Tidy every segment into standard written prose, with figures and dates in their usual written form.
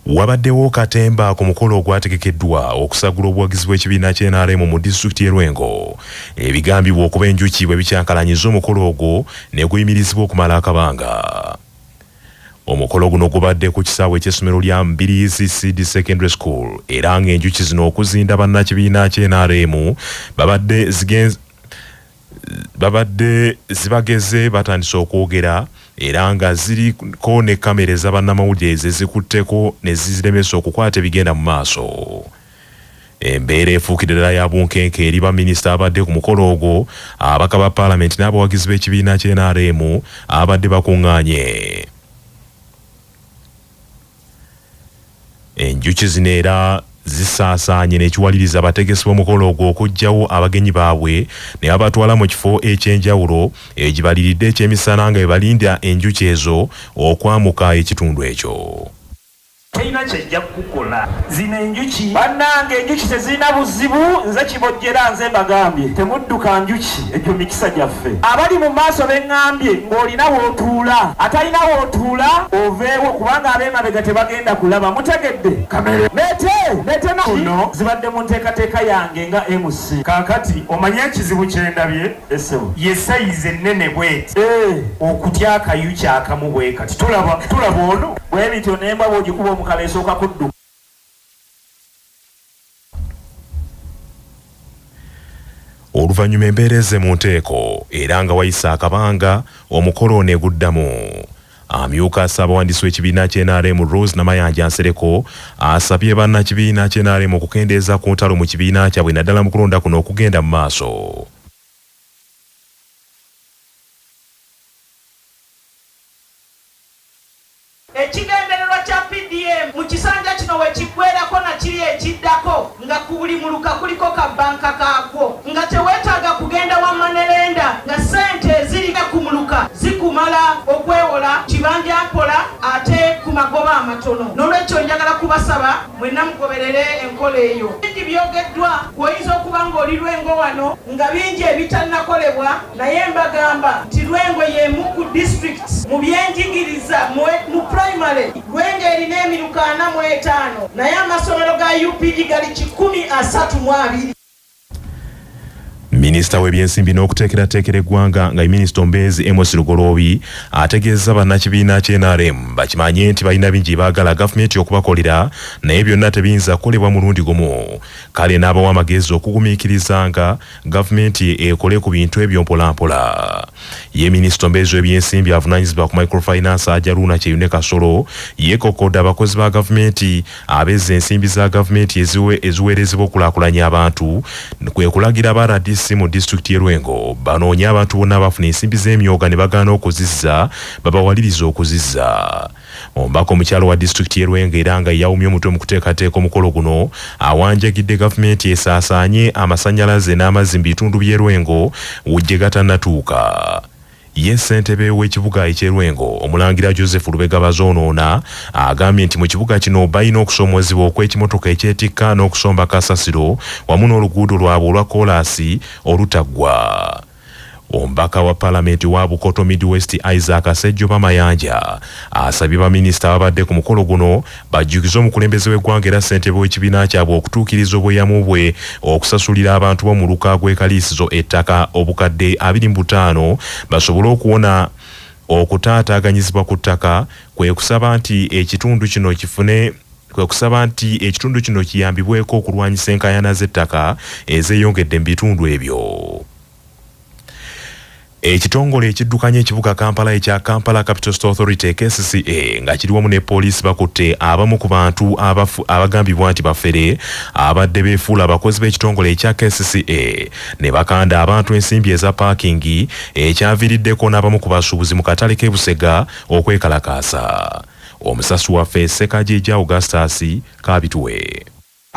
Wabaddewo katemba ku mukolo ogwategekeddwa okusagula obuwagizi bw'ekibiina ky'NRM mu disitulikiti y'e Lwengo. Ebigambibwa okuba enjuki bwe bikyankalanyiza omukolo ogwo ne guyimirizibwa okumala akabanga. Omukolo guno gubadde ku kisaawe ky'essomero lya Mbiriizi Seed Secondary School era ng'enjuki zino okuzinda bannakibiina ky'NRM babadde zibageze batandise okwogera era nga ziriko ne kamera ez'abannamawulire zikutteko ne ziremesa okukwata ebigenda mu maaso. Embeera efuukidde ddala ya bunkenke eri baminisita abadde ku mukolo ogwo, ababaka ba paalamenti n'abawagizi b'ekibiina ky'NRM abadde bakuŋŋaanye. Enjuki zino era zisaasaanye n'ekiwaliriza abategesi b'omukolo ogwo okuggyawo abagenyi baabwe ne babatwala mu kifo eky'enjawulo ekibaliridde ekyemisana nga bebalinda enjuki ezo okwamuka ekitundu ekyo. Teina kyejja kukola zino enjuki bannange, enjuki tezirina buzibu, nze kibojjera nze mbagambye temudduka njuki, ekyo mikisa gyaffe. Abali mu maaso beŋŋambye ng'olina w'otuula, atalina w'otuula oveewo kubanga ab'emabega tebagenda kulaba. Mutegedde kamere nete kuno zibadde mu nteekateeka yange nga MC. Kaakati omanye ekizibu kyendabye esebo ye sayizi ennene bweti okutya akayuki akamu bwe kati tulaba ono bwe bityo nemba bw'ogikuba omukala esooka kudduka. Oluvannyuma embeera ezze mu nteeko era nga wayise akabanga omukolo ne guddamu. Amyuka Ssaabawandiisi w'ekibiina ky'NRM Rose Namayanja Nsereko asabye bannakibiina ky'NRM okukendeeza ku ntalo mu kibiina kyabwe naddala mu kulonda kuno okugenda mu maaso. Ekigendererwa kya PDM mu kisanja kino we kiggweerako na kiri ekiddako nga ku buli muluka kuliko kabbanka kaagwo nga teweetaaga kugenda wamma ne lenda nga ssente eziri ku muluka zikumala okwewola kibanja mpola ate ku magoba amatono. N'olwekyo njagala kubasaba mwenna mugoberere enkola eyo. Bingi byogeddwa oyinza okuba ng'oli Lwengo wano nga bingi ebitannakolebwa, naye mbagamba nti Lwengo y'emu ku district mu byenjigiriza mu primary Lwengo erina emiruka 45 naye amasomero ga UPG gali 132. Minisita w'ebyensimbi n'okuteekerateekera eggwanga nga minisita omubeezi Amos Lugoloobi ategeeza bannakibiina ky'NRM bakimanye nti balina bingi baagala gavumenti okubakolera naye byonna tebiyinza kukolebwa mulundi gumu. Kale n'abawa amagezi okugumiikiriza nga gavumenti ekole ku bintu ebyo mpolampola. Ye minisita omubeezi w'ebyensimbi avunaanyizibwa ku microfinance Ajaluna Kyeyune Kasolo yeekokkodde abakozi ba gavumenti abezza ensimbi za gavumenti eziweerezebwa okulaakulanya abantu kwe kulagira ba RDC mu disitulikiti y'e Lwengo banoonye abantu bonna abafuna ensimbi z'emyoga ne bagaana okuzizza babawaliriza okuzizza. Omubaka omukyalo wa disitulikiti y'e Lwengo era nga yawumye omutwe mu kuteekateeka omukolo guno awanjagidde gavumenti esaasaanye amasannyalaze n'amazzi mu bitundu by'e Lwengo gye gatannatuuka. Ye ssentebe w'ekibuga eky'e Lwengo omulangira Joseph Lubega Bazoonoona agambye nti mu kibuga kino balina okusoomozebwa okw'ekimotoka ekyetikka n'okusomba kasasiro wamu n'oluguudo lwabwe olwa koolaasi olutaggwa. Omubaka wa paalamenti wa Bukoto Midwest Isaac Sejjoba Mayanja asabye baminisita ababadde ku mukolo guno bajjukize omukulembeze w'eggwanga era ssentebe w'ekibiina kyabwe okutuukiriza obweyamo bwe okusasulira abantu b'omuluka gw'ekaliisizo ettaka obukadde 25 basobole okuwona okutaataaganyizibwa ku ttaka kwe kusaba nti ekitundu kino kiyambibweko okulwanyisa enkaayana z'ettaka ezeeyongedde mu bitundu ebyo. Ekitongole ekiddukanya ekibuga Kampala ekya Kampala Capital City Authority KCCA nga kiriwamu ne poliisi bakutte abamu ku bantu abagambibwa nti bafere abadde beefuula abakozi b'ekitongole ekya KCCA ne bakanda abantu ensimbi eza paakingi ekyaviiriddeko n'abamu ku basuubuzi mu katale k'e Busega okwekalakaasa. Omusasi waffe Ssekajja Augustus Kabituwe.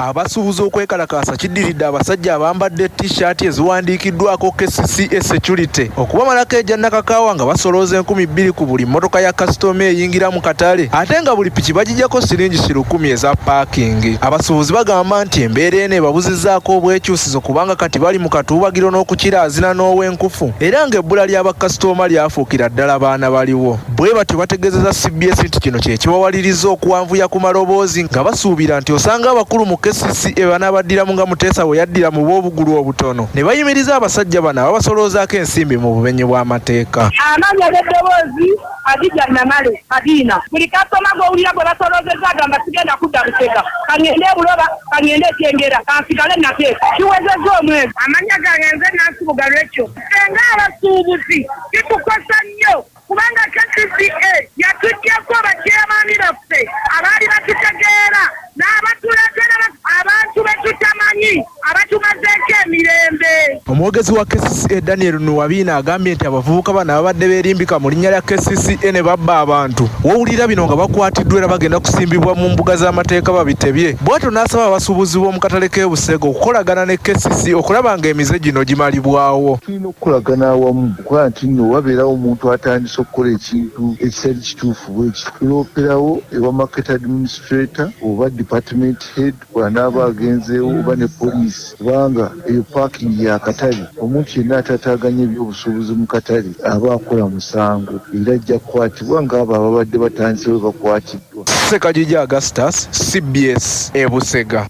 Abasuubuza okwekalakaasa kiddiridde abasajja abambadde t-shirt eziwandiikiddwako KCCA Security okubamalako ejja nakakaawa nga basolooza 2,000 ku buli mmotoka ya kasitoma eyingira mu katale ate nga buli piki bagijjako siringi 10,000 eza paakingi. Abasuubuzi bagamba nti embeera eno ebabuzizzaako obwekyusizo kubanga kati bali mu katuubagiro n'okukiraazina n'ow'enkufu era ng'ebbula ly'abakasitoma lyafuukira ddala baana baliwo. Bwe batyo bategeezezza CBS nti kino kye kibawaliriza okuwanvuya ku maloboozi nga basuubira nti osanga abakulu mu KCCA banaabaddiramu nga Muteesa bwe yaddira mu b'obugulu obutono ne bayimiriza abasajja bano ababasoloozaako ensimbi mu bumenyi bw'amateeka. Amannya g'eddoboozi Adija Namale Adina. Buli kasitoma gw'owulira gwe basoloozezza agamba sigenda kudda Busega. Kangende Buloba, kangende Kyengera, kansigale nateeka. Kiwezezza omwezi. Amannya gange nze Nansi Bugalwekyo. Senga abasuubuzi kitukosa nnyo kubanga KCCA yatuggyako abakyamaani baffe abaali batutegeera n'abatuleetera abantu betutamanyi abatumazeeko emirembe. Omwogezi wa KCCA Daniel Nuwabina agambye nti abavubuka bano ababadde beerimbika mu linnya lya KCCA ne babba abantu wowulira bino nga bakwatiddwa era bagenda kusimbibwa mu mbuga z'amateeka babitebye. Bw'atyo n'asaba abasuubuzi b'omu katale k'e Busega okukolagana ne KCCA okulaba ng'emize gino gimalibwawo. Tulina okukolagana awamu okukola nti nno wabeerawo omuntu atandise okukola ekintu ekitali kituufu bweki tulooperawo ewa market administrator oba department head bw'anaaba agenzeewo oba ne poliisi kubanga eyo parking ya katale omuntu yenna atataaganya ebyobusuubuzi mu katale aba akola musango era ajja kukwatibwa ng'abo ababadde batandise we bakwatiddwa. Ssekajija Augustus, CBS e Busega.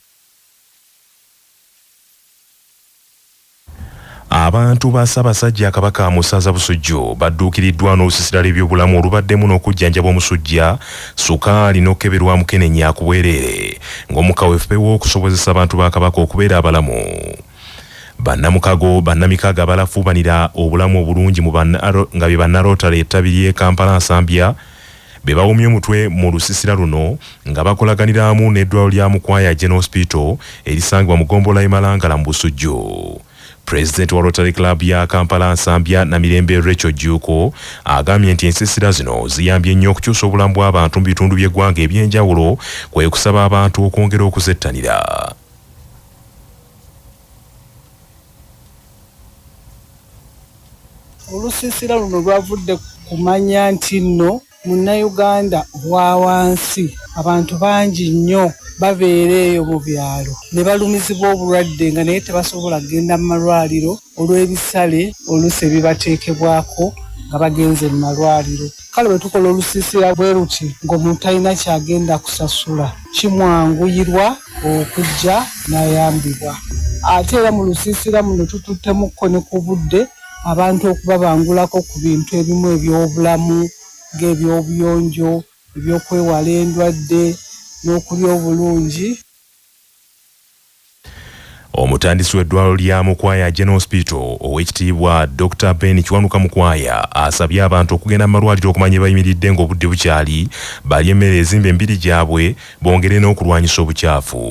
Abantu ba Ssaabasajja Kabaka Musaza Busujju badduukiriddwa n'olusiisira lw'ebyobulamu olubaddemu n'okujjanjaba omusujja, sukaali n'okkeberwa mukenenya ku bwereere ng'omukaweefewo okusobozesa abantu ba Kabaka okubeera abalamu. Bannamikago abalafuubanira obulamu obulungi nga bye bannarotary ettabi ly'e Kampala Nsambya be bawumye omutwe mu lusiisira luno nga bakolaganira amu n'eddwaliro lya Mukwaya General Hospital erisangibwa mu Gombola Malangala mu Busujju. President wa Rotary Club ya Kampala Nsambya Namirembe Rachel Juko agambye nti ensiisira zino ziyambye nnyo okukyusa obulamu bw'abantu mu bitundu by'eggwanga eby'enjawulo kwe kusaba abantu okwongera okuzettanira. Olusiisira luno lwavudde kumanya nti nno Munnayuganda wa wansi abantu bangi nnyo babeera eyo mu byalo ne balumizibwa obulwadde nga naye tebasobola kugenda mu malwaliro olw'ebisale oluusi ebibateekebwako nga bagenze mu malwaliro. Kale bwe tukola olusiisira bwe ruti ng'omuntu talina kyagenda kusasula kimwanguyirwa okujja n'ayambibwa. Ate era mu lusiisira muno tututtemukko ne ku budde abantu okubabangulako ku bintu ebimu eby'obulamu ng'ebyobuyonjo, ebyokwewala endwadde n'okulya obulungi. Omutandisi w'eddwaliro lya Mukwaya General Hospital ow'ekitiibwa Dr. Ben Kiwanuka Mukwaya asabye abantu okugenda mu malwaliro okumanya bayimiridde ng'obudde bukyali balye emmere ezimba emibiri gyabwe bongere n'okulwanyisa obukyafu.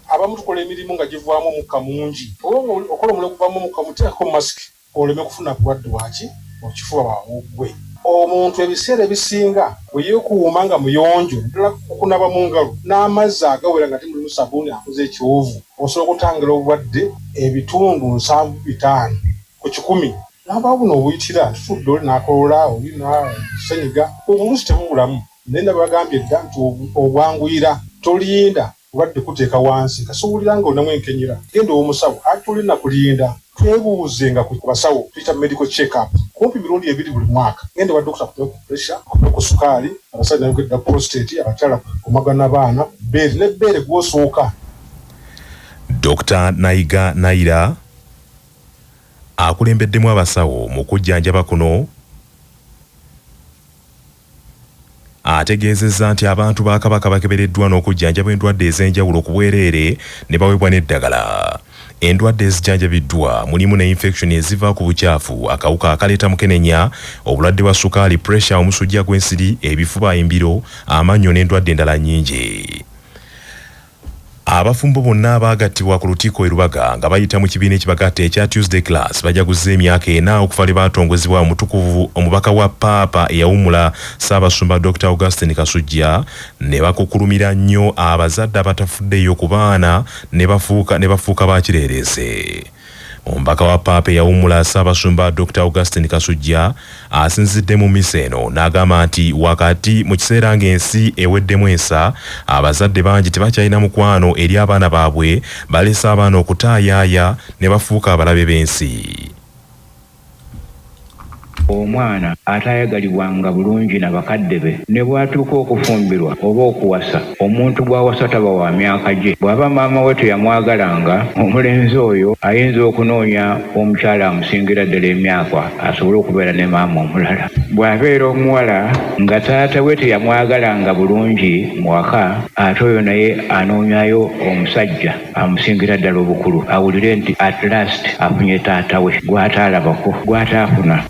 Abamu tukola emirimu nga givaamu omukka mungi oba okola omulimu guvaamu omukka muteekako masiki oleme kufuna bulwadde waki okifuba bawuggwe. Omuntu ebiseera ebisinga bwe yeekuuma nga muyonjo ddala okunaba mu ngalo n'amazzi agawera nga temulimu sabuuni akoze ekyovu osobola okutangira obulwadde ebitundu 75 ku 100. N'abaawo buno obuyitira tutudde oli n'akolola oli nasenyiga obuluusi tebubulamu naye nabo bagambye dda nti obwanguyira tolinda obulwadde kuteeka wansi kasuubulira nga onamu enkenyera genda ow'omusawo ate olina kulinda. Twebuuzenga ku basawo tuyita medical check-up kumpi mirundi 2 buli mwaka. Genda wa dokita ku pressure, ku sukaali, abasajja n'okudda prostate, abakyala kumagana baana, beere n'ebbeere gw'osooka. Dr. Naiga Naira akulembeddemu abasawo mu kujjanjaba kuno ategeezezza nti abantu ba Kabaka bakebereddwa n'okujjanjaba endwadde ez'enjawulo ku bwereere ne baweebwa n'eddagala. Endwadde ezijjanjabiddwa mulimu ne infection eziva ku bukyafu, akawuka akaleeta mukenenya, obulwadde bwa sukaali, pressure, omusujja gw'ensiri, ebifuba, embiro, amannyo n'endwadde endala nnyingi. Abafumbo bonna abagattibwa ku lukiiko e Lubaga nga bayita mu kibiina ekibagatta ekya Tuesday Class bajaguza emyaka 4 okuva lwe baatongozebwa omutukuvu omubaka wa Paapa eyawummula Ssaabasumba Dr. Augustine Kasujja ne bakukulumira nnyo abazadde abatafuddeyo ku baana ne bafuuka bakireerese. Omubaka wa Paapa eyawummula Ssaabasumba Dr. Augustine Kasujja asinzidde mu misa eno n'agamba nti wakati mu kiseera ng'ensi eweddemu ensa abazadde bangi tebakyalina mukwano eri abaana baabwe balesa abaana okutaayaaya ne bafuuka abalabe b'ensi. Omwana atayagalibwanga bulungi na bakadde be ne bwatuuka okufumbirwa oba okuwasa omuntu gw'awasa taba wa myaka gye. Bw'aba maama we teyamwagalanga, omulenzi oyo ayinza okunoonya omukyala amusingira ddala emyaka asobole okubeera ne maama omulala. Bw'abeera omuwala nga taata we teyamwagalanga bulungi mu waka, ate oyo naye anoonyayo omusajja amusingira ddala obukulu, awulire nti at last afunye taata we gw'ataalabako gw'ataafuna.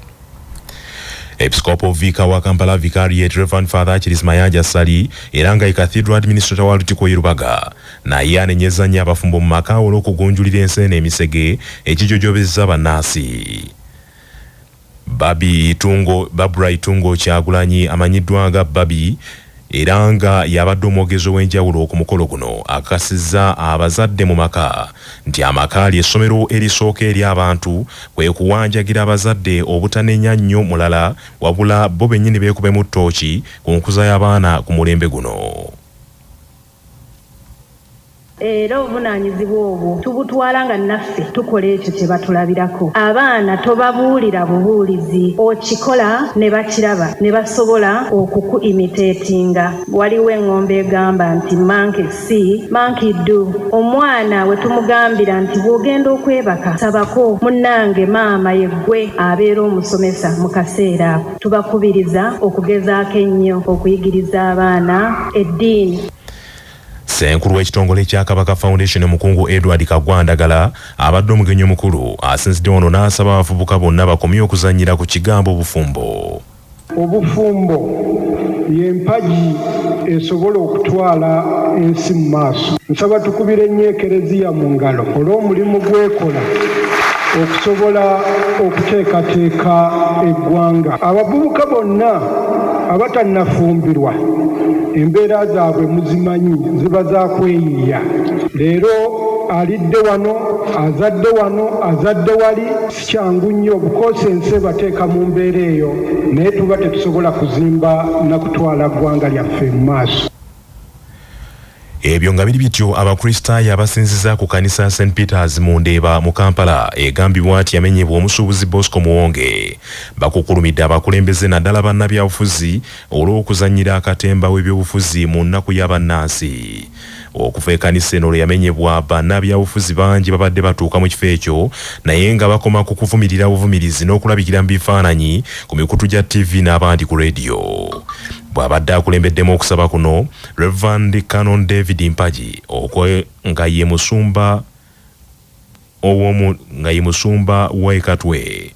Episcopal Vicar wa Kampala Vicariate Reverend Father Chiris Mayanja Sali era nga Cathedral Administrator wa Lutikko e Lubaga naye anenyeza nnyo abafumbo mu maka olw'okugunjulira enseene emisege ekijojobezza bannansi. Babura Itungo Kyagulanyi amanyiddwa nga Babi era nga yabadde omwogezi w'enjawulo ku mukolo guno akakasizza abazadde mu maka nti amaka ly'essomero erisooka eri abantu kwe kuwanjagira abazadde obutanenya nnyo mulala wabula bo bennyini beekubemu ttooki ku nkuza y'abaana ku mulembe guno. Era obuvunaanyizibwa obwo tubutwala nga naffe tukola ekyo kye batulabirako. Abaana tobabuulira bubuulizi, okikola ne bakiraba ne basobola okuku-imitatinga. Waliwo eŋŋombe egamba nti monkey see, monkey do. Omwana we tumugambira nti bw'ogenda okwebaka sabako munnange maama yeggwe abeera omusomesa mu kaseera ako. Tubakubiriza okugezaako ennyo okuyigiriza abaana eddiini. Ssenkulu w'ekitongole kya Kabaka Foundation Mukungu Edward Kagwandagala abadde omugenyi omukulu asinzidde ono n'asaba abavubuka bonna bakomye okuzannyira ku kigambo obufumbo. Obufumbo y'empagi esobola okutwala ensi mu maaso. Nsaba tukubire nnyo Ekereziya mu ngalo olw'omulimu gw'ekola okusobola okuteekateeka eggwanga. Abavubuka bonna abatannafumbirwa embeera zaabwe muzimanyi ziba za kweyiiya. Leero alidde wano azadde wali si kyangu nnyo bukoosi ensi bateeka mu mbeera eyo naye tuba tetusobola kuzimba na kutwala ggwanga lyaffe mu maaso. Ebyo nga biri bityo abakristaayo abasinziza ku kanisa St. Peters mu Ndeeba mu Kampala egambibwa nti yamenyebwa omusuubuzi Bosco Muwonge bakukulumidde abakulembeze naddala bannabyabufuzi olw'okuzannyira akatemba w'ebyobufuzi mu nnaku y'abannansi. Okuva ekkanisa eno yamenyebwa bannabyabufuzi bangi babadde batuuka mu kifo ekyo naye nga bakoma ku kuvumirira buvumirizi n'okulabikira mu bifaananyi ku mikutu gya TV n'abandi ku radio. Bw'abadde akulembeddemu okusaba kuno Reverend Canon David Mpaji nga ye musumba w'ekatwe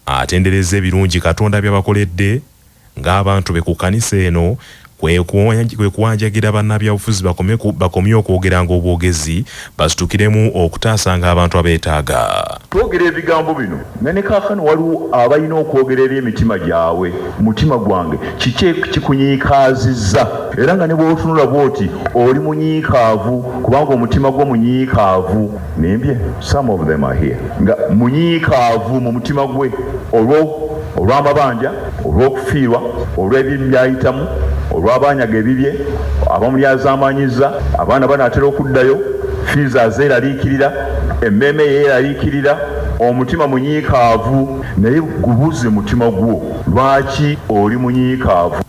atendereza ebirungi Katonda by'abakoledde ng'abantu be ku kkanisa eno kwe kuwanjagira bannabyabufuzi bakomye okwogeranga obwogezi basitukiremu okutaasanga abantu abeetaaga. Twogera ebigambo bino ne kaakano waliwo abalina okwogerera emitima gyabwe. Mutima gwange kiki kikunyiikaazizza era nga ne bw'otunula bw'oti oli munyiikaavu kubanga omutima gwo munyiikaavu. Nimbye some of them are here nga munyiikaavu mu mutima gwe olw'amabanja olw'okufiirwa olw'ebibi byayitamu olw'abanyaga ebibye abamu lyazaamanyiza abaana banaatera okuddayo fiizi azeeraliikirira emmeeme yeeraliikirira omutima munyiikaavu naye gubuze mutima gwo lwaki oli munyiikaavu.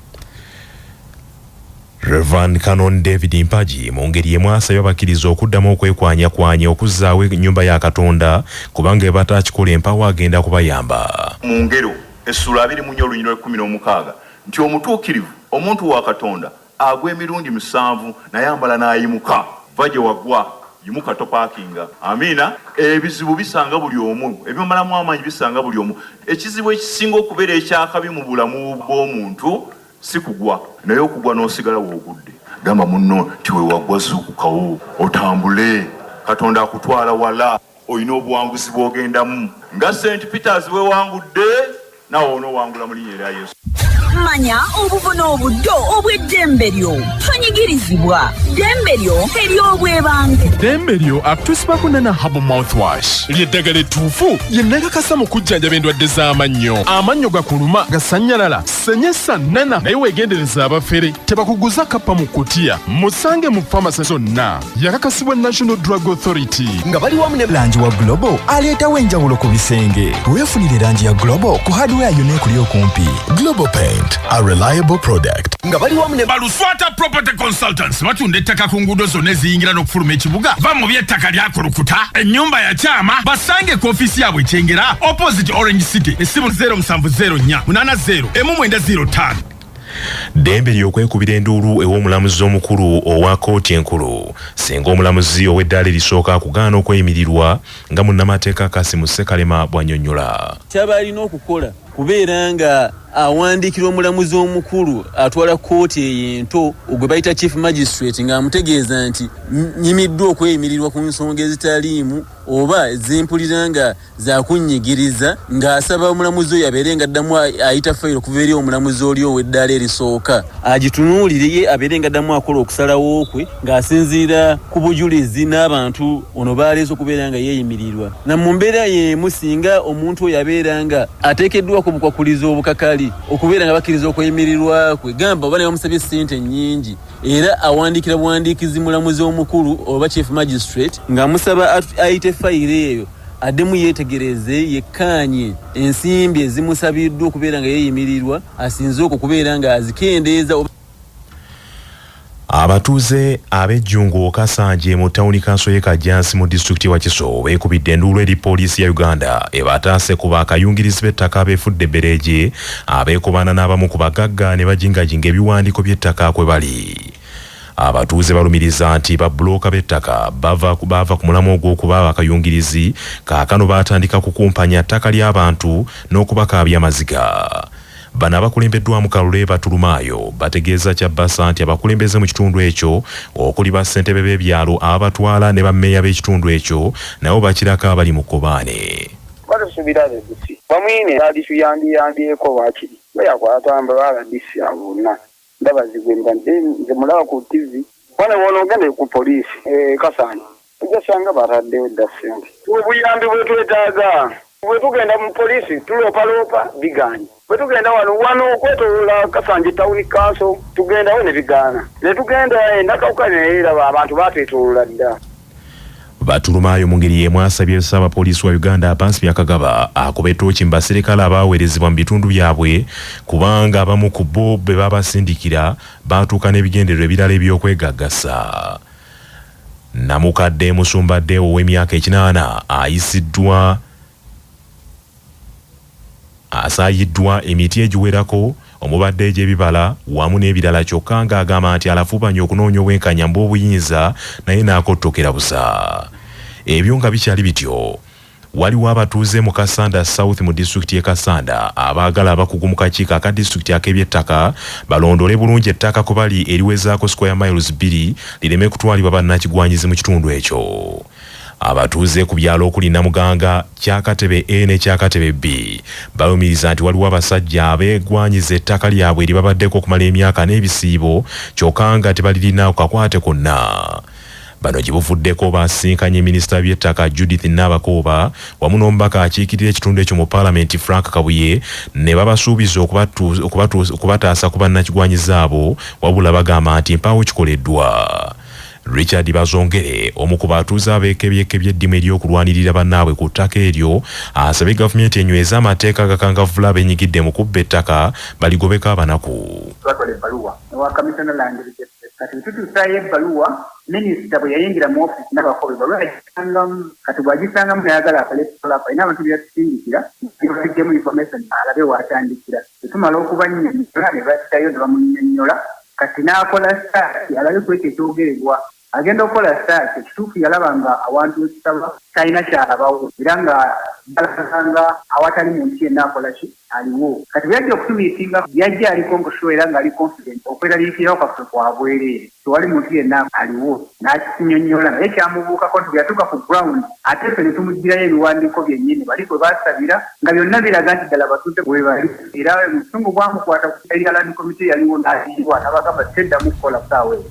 Reverend Canon David Mpaji mu ngeri emu asabye abakkiriza okuddamu okwekwanya okuzzaawo ennyumba ya Katonda kubanga batakikola empawo agenda kubayamba. Mu ngero essula 2:16 nti omutuukirivu omuntu wa Katonda agwa emirundi 7 nayambala n'ayimuka va gye wagwa yimuka topaakinga. Amiina. Ebizibu bisanga buli omu ebimalamu amaanyi bisanga buli omu. Ekizibu ekisinga okubeera ekyakabi mu bulamu bw'omuntu si kugwa naye okugwa n'osigala woogudde. gamba munno tiwewagwa zuukukawo otambule Katonda akutwala wala oyina obuwanguzi bw'ogendamu nga St. Peters bwe wangudde nawe onoowangula mu linnya lya Yesu. Manya obuvuna obuddo obw'eddembe lyo tonyigirizibwa ddembe lyo ery'obwebange. Ddembe lyo akutusibako nana Herbal Mouthwash ly'eddagala ettuufu lyennagakasa mu kujjanjaba endwadde z'amannyo. Amannyo gakuluma gasannyalala senyesa nana naye weegendereza abafere tebakuguza kappa mu kutiya musange mu famasi zonna yakakasibwa National Drug Authority nga bali wamu ne langi wa Global aleetawo enjawulo ku bisenge. Weefunire langi ya Global ku hardware yonna ekuli okumpi. Global Paint, a reliable product. nga bali wamu ne Baluswata Property Consultants batunda ettaka ku nguudo zonna eziyingira n'okufuluma ekibuga. Va mu by'ettaka lyakulukuta ennyumba ya kyama basange ku ofisi yaabwe Kyengera opposite Orange City essimu 0704 80 1905. Ddembe ly'okwekubira enduulu ew'omulamuzi omukulu owa kkooti enkulu singa omulamuzi ow'eddaala erisooka akugaana okweyimirirwa nga munnamateeka Kasimu Ssekalema bw'annyonnyola. Kyaba alina okukola kubeera nga awandiikira omulamuzi omukulu atwala kkooti eyo ento ogwe bayita chief magistrate ng'amutegeeza nti nyimiddwa okweyimirirwa ku nsonga ezitaliimu oba zempulira nga zakunnyigiriza ng'asaba omulamuzi oyo abeere ng'addamu ayita fayiro okuva eri omulamuzi oli ow'eddaala erisooka agitunuulire ye abeere ng'addamu akola okusalawo kwe ng'asinziira ku bujulizi n'abantu ono baaleese okubeera nga yeeyimirirwa. Na mu mbeera y'emu singa omuntu oyo abeera nga ateekeddwa ku bukwakulizo obukakali okubeera nga bakkiriza okweyimirirwa kwe gamba oba ne bamusabye ssente nnyingi era awandiikira buwandiikizi mulamuzi omukulu oba chief magistrate ng'amusaba ayite fayiro eyo addemu yeetegereze yekkaanye ensimbi ezimusabiddwa okubeera nga yeeyimirirwa asinze okwo kubeera nga azikendeeza. Abatuuze ab'ejjungu Kasanje mu ttawuni kanso y'e Kajjansi mu disitulikiti wa Kiso beekubidde enduulu eri poliisi ya Uganda ebataase ku bakayungirizi b'ettaka abeefudde ebbereegi abeekobana n'abamu ku bagagga ne bajingajinga ebiwandiiko by'ettaka kwe bali. Abatuuze balumiriza nti babbulooka b'ettaka bava ku mulamwa ogw'okuba bakayungirizi kaakano baatandika kukumpanya ttaka ly'abantu n'okubakaabya amaziga. Bano abakulembeddwamu Kalule Batulumaayo bategeeza Kyabasa nti abakulembeze mu kitundu ekyo okuli bassentebe b'ebyalo abatwala ne bammeeya b'ekitundu ekyo nabo bakirako abali mu kkobaane. Batusubira disi bamwine adisu yandiyeeko waakiri bayakwatamba baladisi abonna ndabazigwemba nze mulaba ku TV wane wona ogende ku poliisi Kasanje ojasanga baraddewo dda ssente obuyambi bwetwetaaga bwe tugenda mu poliisi tulopaloopa biganye bwe tugenda wano okwetolola Kasanje Town Council tugendawo ne bigaana ne tugenda nakawuka neera abantu batwetolola dda. Batulumaayo mu ngeri y'emu asabye Ssaabapoliisi wa Uganda Pansi Byakagaba akuba ettooki mu baserikale abaaweerezebwa mu bitundu byabwe kubanga abamu ku bo be babasindikira baatuuka n'ebigendererwa ebirala eby'okwegaggasa. Namukadde Musumbadde ow'emyaka 8 asaayiddwa emiti egiwerako omubadde egy'ebibala wamu n'ebirala kyokka ng'agamba nti alafubanya okunoonya obwenkanya mbw'obuyinza naye n'akottokera busa. Ebyo nga bikyali bityo waliwo abatuuze mu Kasanda South mu disitulikiti y'e Kasanda abaagala abakugu mu kakiiko aka disitulikiti ak'eby'ettaka balondole bulungi ettaka ku bali eriwezaako square miles 2 lireme kutwalibwa bannakigwanyizi mu kitundu ekyo. Abatuuze ku byalo okuli Namuganga, Kyakatebe A ne Kyakatebe B balumiriza nti waliwo abasajja abeegwanyiza ettaka lyabwe eribabaddeko okumala emyaka n'ebisiibo kyokka nga tebalirina kakwate konna. Bano gibuvuddeko basinkanye minisita by'ettaka Judith Nabakooba wamu n'omubaka akiikirira ekitundu ekyo mu Paalamenti Frank Kabuye ne babasuubiza okubataasa ku bannakigwanyiza abo wabula bagamba nti mpaawo kikoleddwa. Richard Bazongere omu ku batuuze abeekebyekkebye eddimu ery'okulwanirira bannaabwe ku ttaka eryo asabye gavumenti enyweze amateeka agakangavvula abenyigidde mu kubba ettaka baligobeko abanaku. Twakola ebbaluwa ewa kamisona land kati tutuusayo ebbaluwa minisita bwe yayingira mu ofisi n'abakobe balwa yagisangamu kati bw'agisangamu nayagala akalekolapa ayina abantu byatusindikira bafiddemu information alabe waatandikira tetumala okubannyonnyola ne battayo ne bamunnyonnyola kati n'akola saati alabe ku ekyo ekyogerebwa agenda okukola search ekituufu yalaba nga awantu wekisaba talina kyalabawo era nga balanga awatali muntu yenna akola ki aliwo kati byajja okutumiitinga yajja aliko nkusho era nga ali confident okweraliikirawo kaffe kwabwereere tewali muntu yenna aliwo n'akisinyonnyola naye kyamubuukako nti bwe yatuuka ku ground ate ffe ne tumugirayo ebiwandiiko byennyini bali kwe baasabira nga byonna biraga nti ddala batudde bwe bali era omusungu gwamukwata ku eri alani komite yaliwo n'asiibwa n'abagamba teddamu kukola ssaawa eyo.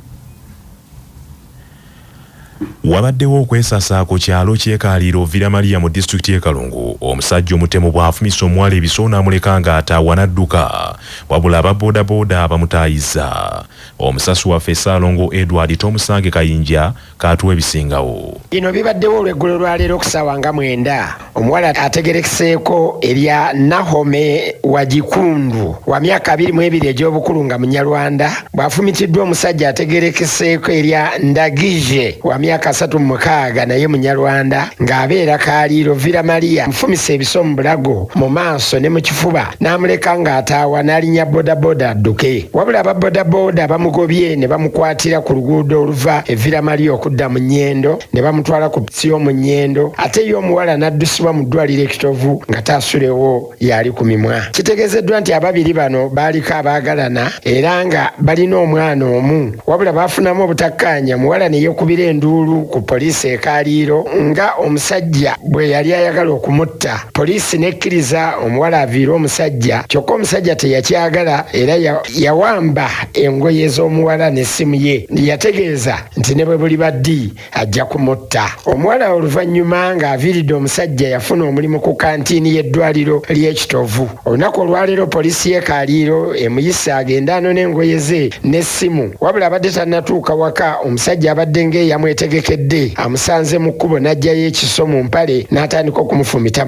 Wabaddewo okwesasa ku kyalo ky'Ekaliiro Viramaliya mu disitulikiti y'e Kalungu. Omusajja omutemu bw'afumisa omuwala ebiso n'amuleka ng'ataawa n'adduka wabula ababoodaabooda bamutaayiza. Omusasi waffe Ssaalongo Edward Tomusange Kayinja kaatuwa ebisingawo. Bino bibaddewo olw'eggulo lwa leero ku ssaawa nga 9 omuwala ategerekeseeko erya Nahome Wagikundu wa myaka 22 egy'obukulu nga Munyarwanda bw'afumitiddwa omusajja ategerekeseeko erya Ndagije wa myaka 36 naye Munyarwanda ng'abeera Kaliiro Viramaliya mufumisa ebiso mu bulago mu maaso ne mu kifuba n'amuleka ng'ataawa n'alinnya bodaboda adduke wabula ababodaboda bamugobye ne bamukwatira ku luguudo oluva e Viramaliya okudda mu Nnyendo ne bamutwala ku pisiyo mu Nnyendo ate ye omuwala n'addusibwa mu ddwaliro ekitovu nga taasulewo yali ku mimwa. Kitegeezeddwa nti ababiri bano baaliko abaagalana era nga balina omwana omu wabula baafunamu obutakkaanya muwala ne yeekubira enduulu ku poliisi e Kaliiro nga omusajja bwe yali ayagala okumutta. Poliisi nekkiriza omuwala aviire omusajja kyokka omusajja teyakyagala era yawamba engoye z'omuwala n'essimu ye yategeeza nti ne bwe buli baddi ajja kumutta. Omuwala oluvannyuma ng'aviiridde omusajja yafuna omulimu ku kantiini y'eddwaliro ly'ekitovu. Olunaku olwaleero poliisi y'e Kaliiro emuyise agenda anone engoye ze n'essimu wabula abadde tannatuuka waka omusajja abadde ng'eyamwetegekedde amusanze mu kkubo n'ajjayo ekiso mu mpale n'atandika okumufumita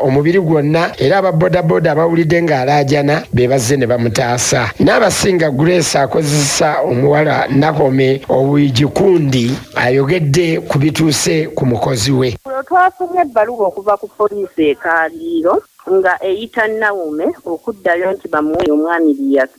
omubiri gwonna era ababodaboda abawulidde ng'alaajana be bazze ne bamutaasa. N'abasinga Grace akozesa omuwala Nahome Owigikundi ayogedde ku bituuse ku mukozi we. Twafunye ebbaluwa okuva ku poliisi e Kaliiro nga eyita Naume okuddayo nti bamuwe omwami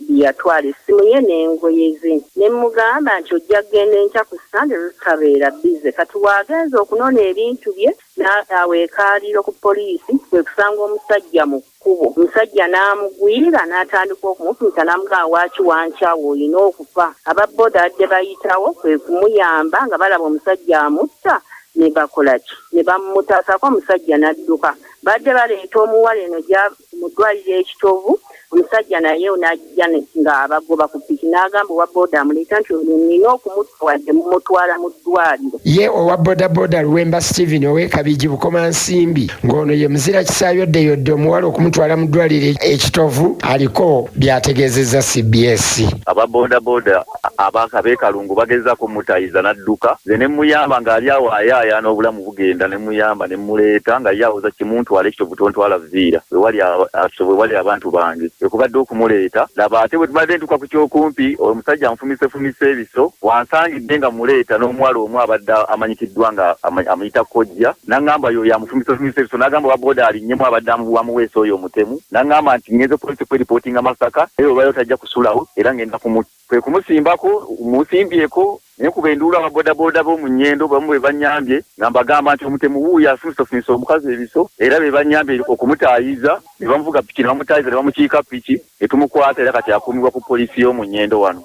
biyatwala essimu ye n'engoye ze ne mugamba nti ojja kgenda enkya ku Sande tutabeera bize kati waagenza okunona ebintu bye n'awe e Kaliiro ku poliisi kwe kusanga omusajja mu kkubo. Omusajja n'amugwira n'atandika okumufumita n'amugamba waaki wankyawo olina okufa. Ababboda adde bayitawo kwe kumuyamba nga balaba omusajja amutta ne bakola ki ne bamutaasako omusajja n'adduka. Badde baleeta omuwala eno mu ddwaliro ekitovu omusajja naye n'ajja nga abagoba ku piki n'agamba owa booda amuleeta nti nina okumutwadde mumutwala mu ddwaliro. Ye owa bodaboda Luwemba Stephen ow'Ekabiji Bukomansimbi ng'ono ye muzira kisaayodde omuwala okumutwala mu ddwaliro ekitovu aliko byategeezezza CBS. Ababodaboda ab'e Kalungu bagezaako kumutayiza n'adduka nze ne muyamba ng'ali awo ayaaya n'obulamu bugenda ne muyamba ne muleeta nga ye awoza kimuntwala ekitovu tontwala Viira we wali abantu bange. Ekubadde okumuleeta laba ate bwe tubadde ntuuka ku kyokumpi omusajja anfumise ebiso wansangidde nga muleeta n'omuwala omu abadde amanyikiddwa nga amuyita Kojja n'aŋŋamba yo yamufumise ebiso n'agamba waboda alinnyemu abadde wamuweesa oyo omutemu n'aŋŋamba nti ngenze polisi kweripootinga Masaka naye olwayo tajja kusulawo era ngenda kwe kumusimbako musimbyeko nekuba enduulu ababodaboda b'omu Nnyendo bamu be banyambye nga mbagamba nti omutemu wuuyo afumise omukazi ebiso era be banyambye okumutaayiza ne bamuvuga piki ne bamutaayiza ne bamukiika piki ne tumukwata era kati akuumibwa ku poliisi y'omu Nnyendo wano.